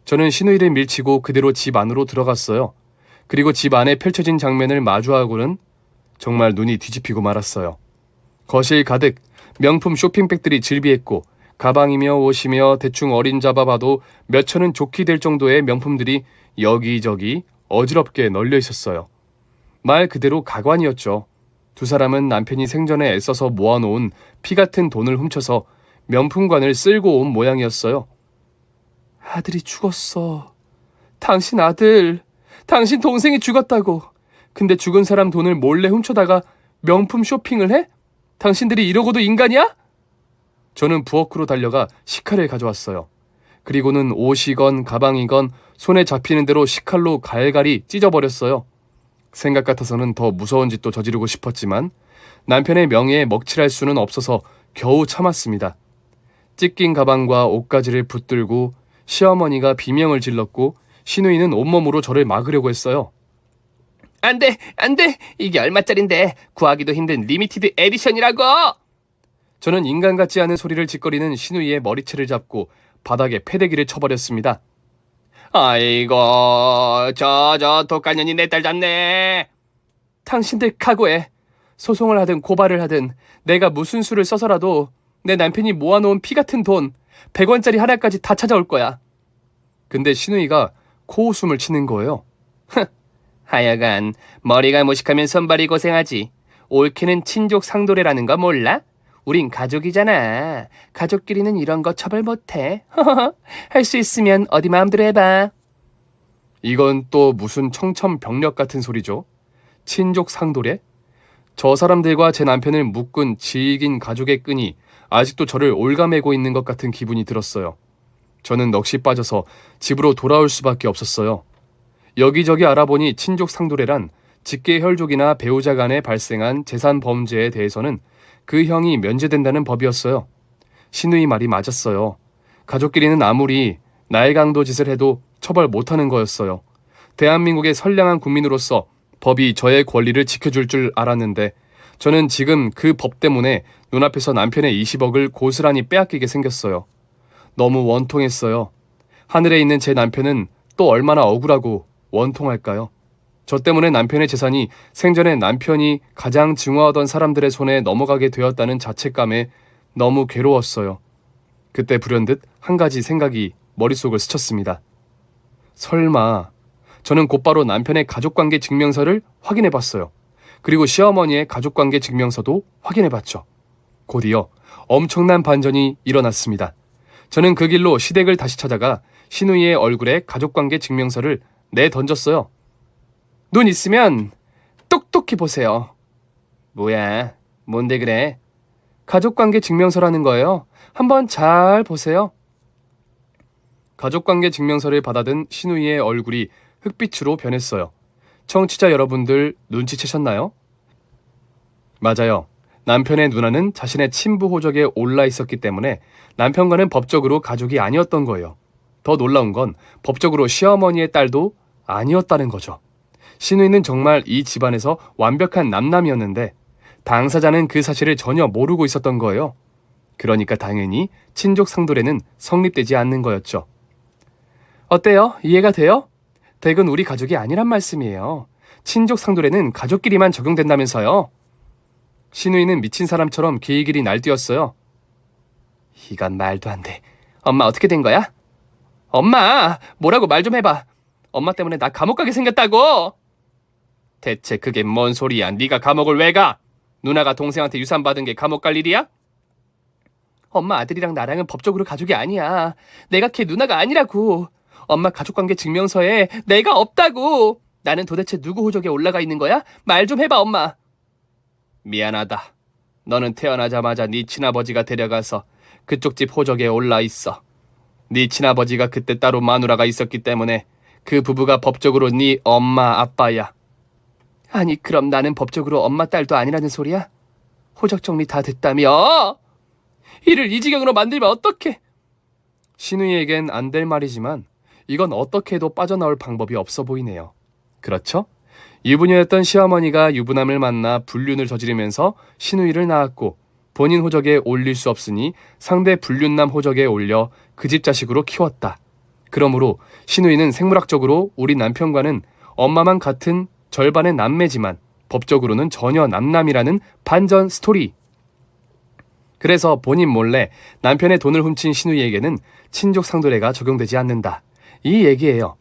저는 신우이를 밀치고 그대로 집 안으로 들어갔어요. 그리고 집 안에 펼쳐진 장면을 마주하고는 정말 눈이 뒤집히고 말았어요. 거실 가득 명품 쇼핑백들이 즐비했고 가방이며 옷이며 대충 어림잡아봐도 몇 천은 좋게 될 정도의 명품들이 여기저기 어지럽게 널려 있었어요. 말 그대로 가관이었죠. 두 사람은 남편이 생전에 애써서 모아놓은 피 같은 돈을 훔쳐서 명품관을 쓸고 온 모양이었어요. 아들이 죽었어. 당신 아들, 당신 동생이 죽었다고. 근데 죽은 사람 돈을 몰래 훔쳐다가 명품 쇼핑을 해? 당신들이 이러고도 인간이야? 저는 부엌으로 달려가 식칼을 가져왔어요. 그리고는 옷이건 가방이건 손에 잡히는 대로 식칼로 갈갈이 찢어버렸어요. 생각 같아서는 더 무서운 짓도 저지르고 싶었지만 남편의 명예에 먹칠할 수는 없어서 겨우 참았습니다. 찢긴 가방과 옷가지를 붙들고 시어머니가 비명을 질렀고 신우이는 온몸으로 저를 막으려고 했어요. 안 돼, 안 돼. 이게 얼마짜린데 구하기도 힘든 리미티드 에디션이라고. 저는 인간 같지 않은 소리를 짓거리는 신우이의 머리채를 잡고 바닥에 패대기를 쳐버렸습니다. 아이고, 저 독간년이 내 딸 잡네. 당신들 각오해. 소송을 하든 고발을 하든 내가 무슨 수를 써서라도 내 남편이 모아놓은 피 같은 돈 100원짜리 하나까지 다 찾아올 거야. 근데 신우이가 코웃음을 치는 거예요. 하여간 머리가 무식하면 손발이 고생하지. 옳게는 친족 상도례라는 거 몰라? 우린 가족이잖아. 가족끼리는 이런 거 처벌 못해. 할 수 있으면 어디 마음대로 해봐. 이건 또 무슨 청천벽력 같은 소리죠? 친족 상도례? 저 사람들과 제 남편을 묶은 질긴 가족의 끈이 아직도 저를 올가매고 있는 것 같은 기분이 들었어요. 저는 넋이 빠져서 집으로 돌아올 수밖에 없었어요. 여기저기 알아보니 친족 상도례란 직계 혈족이나 배우자 간에 발생한 재산 범죄에 대해서는 그 형이 면제된다는 법이었어요. 신우이 말이 맞았어요. 가족끼리는 아무리 나의 강도 짓을 해도 처벌 못하는 거였어요. 대한민국의 선량한 국민으로서 법이 저의 권리를 지켜줄 줄 알았는데 저는 지금 그 법 때문에 눈앞에서 남편의 20억을 고스란히 빼앗기게 생겼어요. 너무 원통했어요. 하늘에 있는 제 남편은 또 얼마나 억울하고 원통할까요? 저 때문에 남편의 재산이 생전에 남편이 가장 증오하던 사람들의 손에 넘어가게 되었다는 자책감에 너무 괴로웠어요. 그때 불현듯 한 가지 생각이 머릿속을 스쳤습니다. 설마 저는 곧바로 남편의 가족관계 증명서를 확인해봤어요. 그리고 시어머니의 가족관계 증명서도 확인해봤죠. 곧이어 엄청난 반전이 일어났습니다. 저는 그 길로 시댁을 다시 찾아가 신우이의 얼굴에 가족관계 증명서를 내던졌어요. 눈 있으면 똑똑히 보세요. 뭐야? 뭔데 그래? 가족관계 증명서라는 거예요. 한번 잘 보세요. 가족관계 증명서를 받아든 신우이의 얼굴이 흑빛으로 변했어요. 청취자 여러분들 눈치채셨나요? 맞아요. 남편의 누나는 자신의 친부 호적에 올라 있었기 때문에 남편과는 법적으로 가족이 아니었던 거예요. 더 놀라운 건 법적으로 시어머니의 딸도 아니었다는 거죠. 신우이는 정말 이 집안에서 완벽한 남남이었는데 당사자는 그 사실을 전혀 모르고 있었던 거예요. 그러니까 당연히 친족 상도례는 성립되지 않는 거였죠. 어때요? 이해가 돼요? 댁은 우리 가족이 아니란 말씀이에요. 친족 상도례는 가족끼리만 적용된다면서요. 신우이는 미친 사람처럼 길길이 날뛰었어요. 이건 말도 안 돼. 엄마 어떻게 된 거야? 엄마! 뭐라고 말 좀 해봐. 엄마 때문에 나 감옥 가게 생겼다고! 대체 그게 뭔 소리야? 네가 감옥을 왜 가? 누나가 동생한테 유산 받은 게 감옥 갈 일이야? 엄마 아들이랑 나랑은 법적으로 가족이 아니야. 내가 걔 누나가 아니라고. 엄마 가족관계 증명서에 내가 없다고. 나는 도대체 누구 호적에 올라가 있는 거야? 말 좀 해봐 엄마. 미안하다. 너는 태어나자마자 네 친아버지가 데려가서 그쪽 집 호적에 올라 있어. 네 친아버지가 그때 따로 마누라가 있었기 때문에 그 부부가 법적으로 네 엄마 아빠야. 아니 그럼 나는 법적으로 엄마 딸도 아니라는 소리야? 호적 정리 다 됐다며? 이를 이 지경으로 만들면 어떡해? 신우이에겐 안 될 말이지만 이건 어떻게 해도 빠져나올 방법이 없어 보이네요. 그렇죠? 유부녀였던 시어머니가 유부남을 만나 불륜을 저지르면서 신우이를 낳았고 본인 호적에 올릴 수 없으니 상대 불륜남 호적에 올려 그 집 자식으로 키웠다. 그러므로 신우이는 생물학적으로 우리 남편과는 엄마만 같은 절반의 남매지만 법적으로는 전혀 남남이라는 반전 스토리. 그래서 본인 몰래 남편의 돈을 훔친 신우이에게는 친족 상도례가 적용되지 않는다. 이 얘기예요.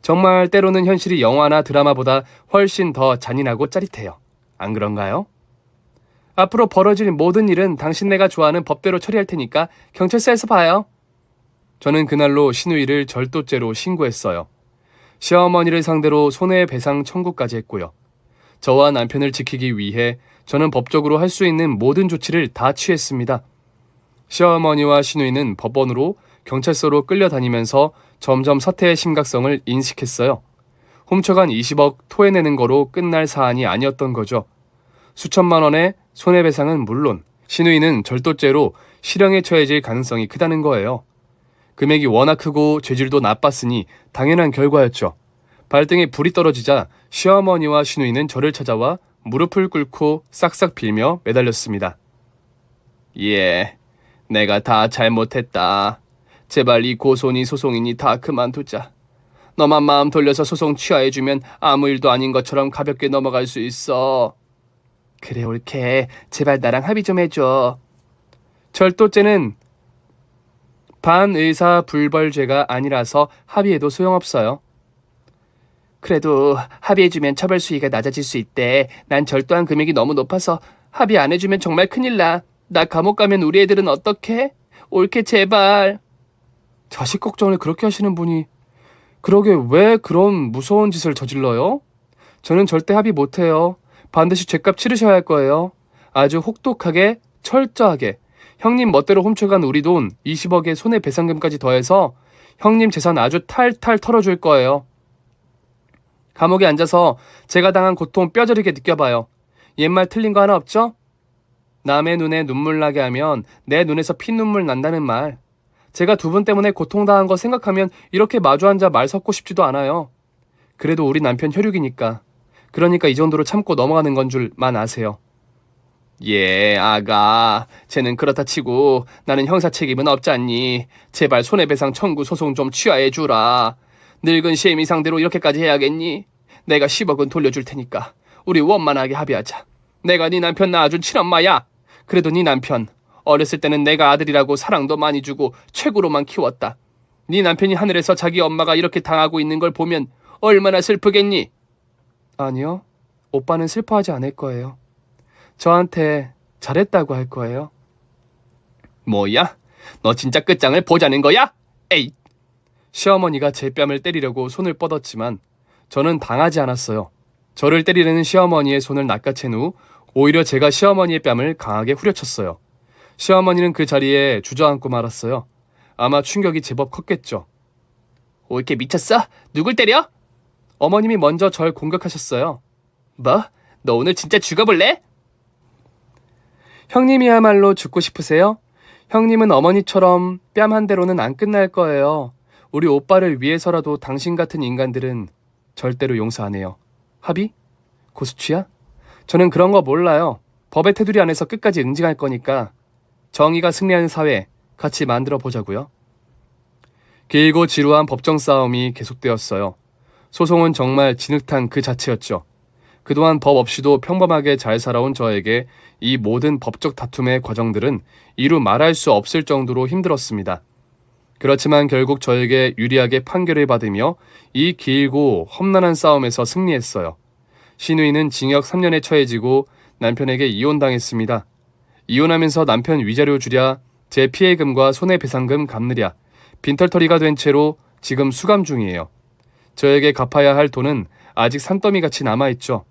정말 때로는 현실이 영화나 드라마보다 훨씬 더 잔인하고 짜릿해요. 안 그런가요? 앞으로 벌어질 모든 일은 당신네가 좋아하는 법대로 처리할 테니까 경찰서에서 봐요. 저는 그날로 신우이를 절도죄로 신고했어요. 시어머니를 상대로 손해배상 청구까지 했고요. 저와 남편을 지키기 위해 저는 법적으로 할 수 있는 모든 조치를 다 취했습니다. 시어머니와 신우이는 법원으로 경찰서로 끌려다니면서 점점 사태의 심각성을 인식했어요. 훔쳐간 20억 토해내는 거로 끝날 사안이 아니었던 거죠. 수천만 원의 손해배상은 물론 신우이는 절도죄로 실형에 처해질 가능성이 크다는 거예요. 금액이 워낙 크고 죄질도 나빴으니 당연한 결과였죠. 발등에 불이 떨어지자 시어머니와 시누이는 저를 찾아와 무릎을 꿇고 싹싹 빌며 매달렸습니다. 예, 내가 다 잘못했다. 제발 이 고소니 소송이니 다 그만두자. 너만 마음 돌려서 소송 취하해주면 아무 일도 아닌 것처럼 가볍게 넘어갈 수 있어. 그래 옳게. 제발 나랑 합의 좀 해줘. 절도죄는 반의사 불벌죄가 아니라서 합의해도 소용없어요. 그래도 합의해주면 처벌 수위가 낮아질 수 있대. 난 절도한 금액이 너무 높아서 합의 안 해주면 정말 큰일 나. 나 감옥 가면 우리 애들은 어떡해? 옳게 제발. 자식 걱정을 그렇게 하시는 분이 그러게 왜 그런 무서운 짓을 저질러요? 저는 절대 합의 못해요. 반드시 죗값 치르셔야 할 거예요. 아주 혹독하게 철저하게. 형님 멋대로 훔쳐간 우리 돈 20억의 손해배상금까지 더해서 형님 재산 아주 탈탈 털어줄 거예요. 감옥에 앉아서 제가 당한 고통 뼈저리게 느껴봐요. 옛말 틀린 거 하나 없죠? 남의 눈에 눈물 나게 하면 내 눈에서 피눈물 난다는 말. 제가 두 분 때문에 고통당한 거 생각하면 이렇게 마주 앉아 말 섞고 싶지도 않아요. 그래도 우리 남편 혈육이니까. 그러니까 이 정도로 참고 넘어가는 건 줄만 아세요. 예, 아가. 쟤는 그렇다 치고 나는 형사 책임은 없잖니. 제발 손해배상 청구 소송 좀 취하해주라. 늙은 시애미 상대로 이렇게까지 해야겠니? 내가 10억은 돌려줄 테니까 우리 원만하게 합의하자. 내가 네 남편 낳아준 친엄마야. 그래도 네 남편 어렸을 때는 내가 아들이라고 사랑도 많이 주고 최고로만 키웠다. 네 남편이 하늘에서 자기 엄마가 이렇게 당하고 있는 걸 보면 얼마나 슬프겠니? 아니요. 오빠는 슬퍼하지 않을 거예요. 저한테 잘했다고 할 거예요. 뭐야? 너 진짜 끝장을 보자는 거야? 에이! 시어머니가 제 뺨을 때리려고 손을 뻗었지만 저는 당하지 않았어요. 저를 때리려는 시어머니의 손을 낚아챈 후 오히려 제가 시어머니의 뺨을 강하게 후려쳤어요. 시어머니는 그 자리에 주저앉고 말았어요. 아마 충격이 제법 컸겠죠. 이렇게 미쳤어? 누굴 때려? 어머님이 먼저 절 공격하셨어요. 뭐? 너 오늘 진짜 죽어볼래? 형님이야말로 죽고 싶으세요? 형님은 어머니처럼 뺨 한 대로는 안 끝날 거예요. 우리 오빠를 위해서라도 당신 같은 인간들은 절대로 용서 안 해요. 합의? 고수취야? 저는 그런 거 몰라요. 법의 테두리 안에서 끝까지 응징할 거니까 정의가 승리하는 사회 같이 만들어 보자고요. 길고 지루한 법정 싸움이 계속되었어요. 소송은 정말 진흙탕 그 자체였죠. 그동안 법 없이도 평범하게 잘 살아온 저에게 이 모든 법적 다툼의 과정들은 이루 말할 수 없을 정도로 힘들었습니다. 그렇지만 결국 저에게 유리하게 판결을 받으며 이 길고 험난한 싸움에서 승리했어요. 시누이는 징역 3년에 처해지고 남편에게 이혼당했습니다. 이혼하면서 남편 위자료 주랴, 제 피해금과 손해배상금 갚느랴, 빈털터리가 된 채로 지금 수감 중이에요. 저에게 갚아야 할 돈은 아직 산더미같이 남아있죠.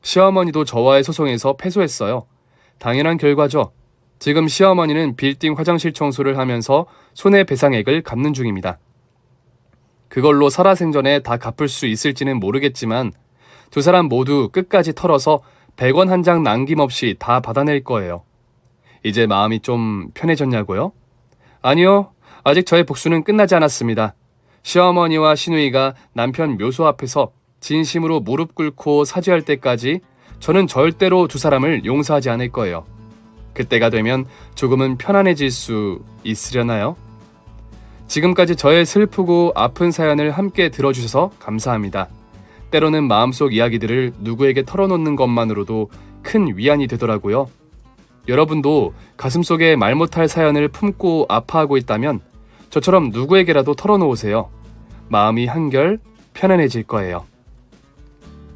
시어머니도 저와의 소송에서 패소했어요. 당연한 결과죠. 지금 시어머니는 빌딩 화장실 청소를 하면서 손해배상액을 갚는 중입니다. 그걸로 살아생전에 다 갚을 수 있을지는 모르겠지만 두 사람 모두 끝까지 털어서 100원 한 장 남김없이 다 받아낼 거예요. 이제 마음이 좀 편해졌냐고요? 아니요. 아직 저의 복수는 끝나지 않았습니다. 시어머니와 시누이가 남편 묘소 앞에서 진심으로 무릎 꿇고 사죄할 때까지 저는 절대로 두 사람을 용서하지 않을 거예요. 그때가 되면 조금은 편안해질 수 있으려나요? 지금까지 저의 슬프고 아픈 사연을 함께 들어주셔서 감사합니다. 때로는 마음속 이야기들을 누구에게 털어놓는 것만으로도 큰 위안이 되더라고요. 여러분도 가슴속에 말 못할 사연을 품고 아파하고 있다면 저처럼 누구에게라도 털어놓으세요. 마음이 한결 편안해질 거예요.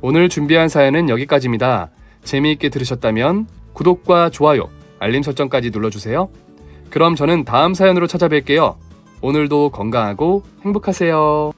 오늘 준비한 사연은 여기까지입니다. 재미있게 들으셨다면 구독과 좋아요, 알림 설정까지 눌러주세요. 그럼 저는 다음 사연으로 찾아뵐게요. 오늘도 건강하고 행복하세요.